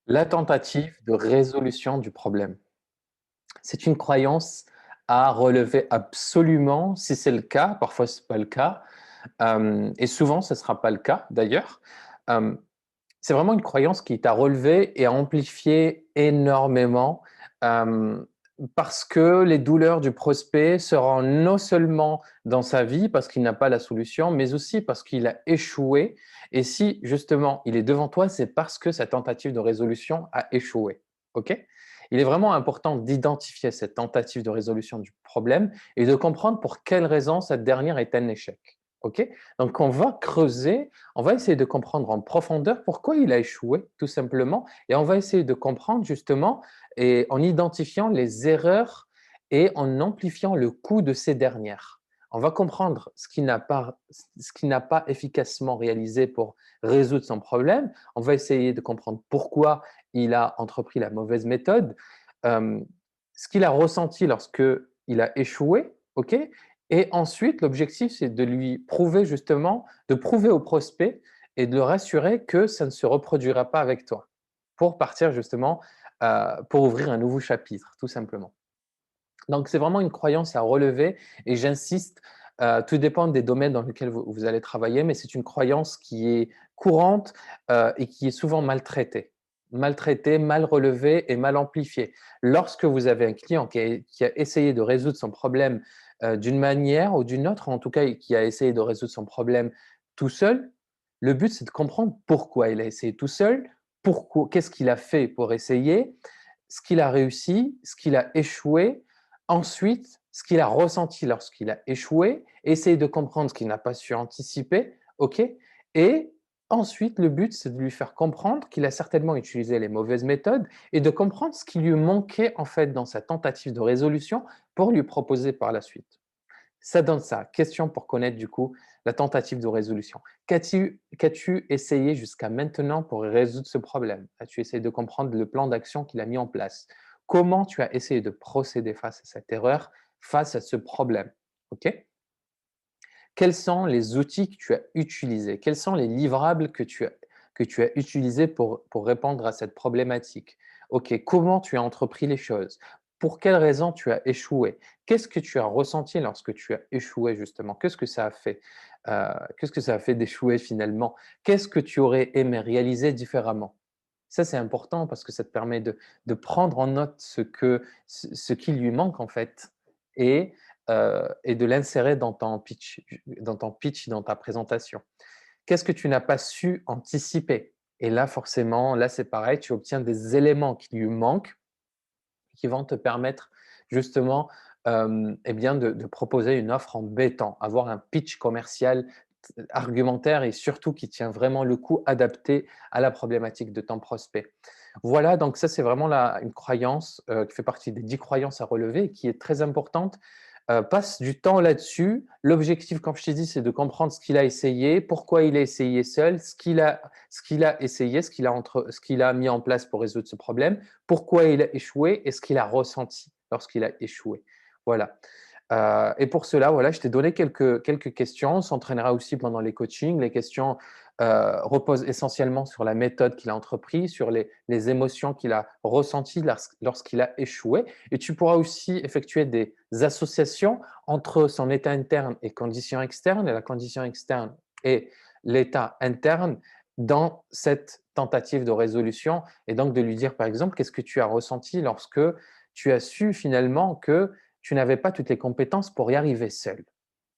La tentative de résolution du problème. C'est une croyance à relever absolument si c'est le cas, parfois c'est pas le cas, et souvent ce ne sera pas le cas d'ailleurs. Hem, c'est vraiment une croyance qui est à relever et à amplifier énormément, hem, parce que les douleurs du prospect seront non seulement dans sa vie parce qu'il n'a pas la solution, mais aussi parce qu'il a échoué et si justement il est devant toi, c'est parce que sa tentative de résolution a échoué. OK? Il est vraiment important d'identifier cette tentative de résolution du problème et de comprendre pour quelle raison cette dernière est un échec. OK? Donc on va creuser, on va essayer de comprendre en profondeur pourquoi il a échoué, tout simplement, et on va essayer de comprendre justement et en identifiant les erreurs et en amplifiant le coût de ces dernières. On va comprendre ce qui n'a pas efficacement réalisé pour résoudre son problème. On va essayer de comprendre pourquoi il a entrepris la mauvaise méthode, euh, ce qu'il a ressenti lorsque il a échoué, ok. Et ensuite, l'objectif, c'est de lui prouver justement, de prouver au prospect et de le rassurer que ça ne se reproduira pas avec toi, pour partir justement, pour ouvrir un nouveau chapitre, tout simplement. Donc, c'est vraiment une croyance à relever et j'insiste, tout dépend des domaines dans lesquels vous allez travailler, mais c'est une croyance qui est courante et qui est souvent maltraitée. Maltraitée, mal relevée et mal amplifiée. Lorsque vous avez un client qui a essayé de résoudre son problème d'une manière ou d'une autre, en tout cas qui a essayé de résoudre son problème tout seul, le but c'est de comprendre pourquoi il a essayé tout seul, pourquoi, qu'est-ce qu'il a fait pour essayer, ce qu'il a réussi, ce qu'il a échoué. Ensuite, ce qu'il a ressenti lorsqu'il a échoué, essayer de comprendre ce qu'il n'a pas su anticiper, OK? Et ensuite, le but, c'est de lui faire comprendre qu'il a certainement utilisé les mauvaises méthodes et de comprendre ce qui lui manquait en fait dans sa tentative de résolution pour lui proposer par la suite. Ça donne ça. Question pour connaître du coup la tentative de résolution. Qu'as-tu essayé jusqu'à maintenant pour résoudre ce problème? As-tu essayé de comprendre le plan d'action qu'il a mis en place? Comment tu as essayé de procéder face à cette erreur, face à ce problème? OK? Quels sont les outils que tu as utilisés? Quels sont les livrables que tu as utilisés pour répondre à cette problématique? OK, comment tu as entrepris les choses? Pour quelles raisons tu as échoué? Qu'est-ce que tu as ressenti lorsque tu as échoué justement? Qu'est-ce que ça a fait? Qu'est-ce que ça a fait d'échouer finalement? Qu'est-ce que tu aurais aimé réaliser différemment? Ça, c'est important parce que ça te permet de prendre en note ce qui lui manque en fait et et de l'insérer dans ta présentation. Qu'est-ce que tu n'as pas su anticiper? Et là, forcément, là, c'est pareil, tu obtiens des éléments qui lui manquent, qui vont te permettre justement eh bien de proposer une offre en béton, avoir un pitch commercial argumentaire et surtout qui tient vraiment le coup, adapté à la problématique de ton prospect. Voilà, donc ça, c'est vraiment une croyance qui fait partie des 10 croyances à relever et qui est très importante. Passe du temps là-dessus. L'objectif, comme je t'ai dit, c'est de comprendre ce qu'il a essayé, pourquoi il a essayé seul, ce qu'il a essayé, ce qu'il a mis en place pour résoudre ce problème, pourquoi il a échoué et ce qu'il a ressenti lorsqu'il a échoué. Voilà. Et pour cela, voilà, je t'ai donné quelques questions. On s'entraînera aussi pendant les coachings. Les questions reposent essentiellement sur la méthode qu'il a entreprise, sur les émotions qu'il a ressenties lorsqu'il a échoué. Et tu pourras aussi effectuer des associations entre son état interne et conditions externes, et la condition externe et l'état interne dans cette tentative de résolution. Et donc de lui dire, par exemple, qu'est-ce que tu as ressenti lorsque tu as su finalement que tu n'avais pas toutes les compétences pour y arriver seul.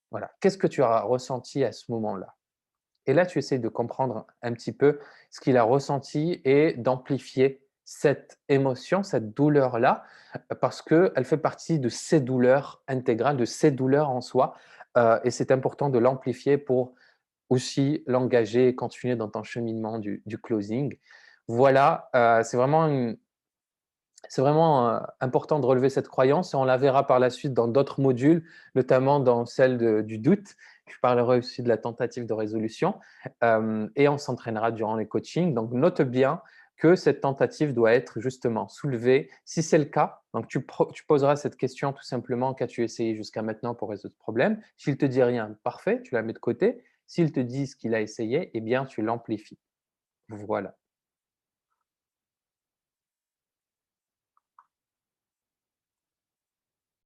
Voilà. Qu'est-ce que tu as ressenti à ce moment-là? Et là, tu essaies de comprendre un petit peu ce qu'il a ressenti et d'amplifier cette émotion, cette douleur-là, parce qu'elle fait partie de ses douleurs intégrales, de ses douleurs en soi. Et c'est important de l'amplifier pour aussi l'engager et continuer dans ton cheminement du closing. Voilà, c'est vraiment important de relever cette croyance et on la verra par la suite dans d'autres modules, notamment dans celle du doute. Je parlerai aussi de la tentative de résolution et on s'entraînera durant les coachings. Donc, note bien que cette tentative doit être justement soulevée. Si c'est le cas, donc tu poseras cette question tout simplement: qu'as-tu essayé jusqu'à maintenant pour résoudre ce problème? S'il te dit rien, parfait, tu la mets de côté. S'il te dit ce qu'il a essayé, eh bien, tu l'amplifies. Voilà.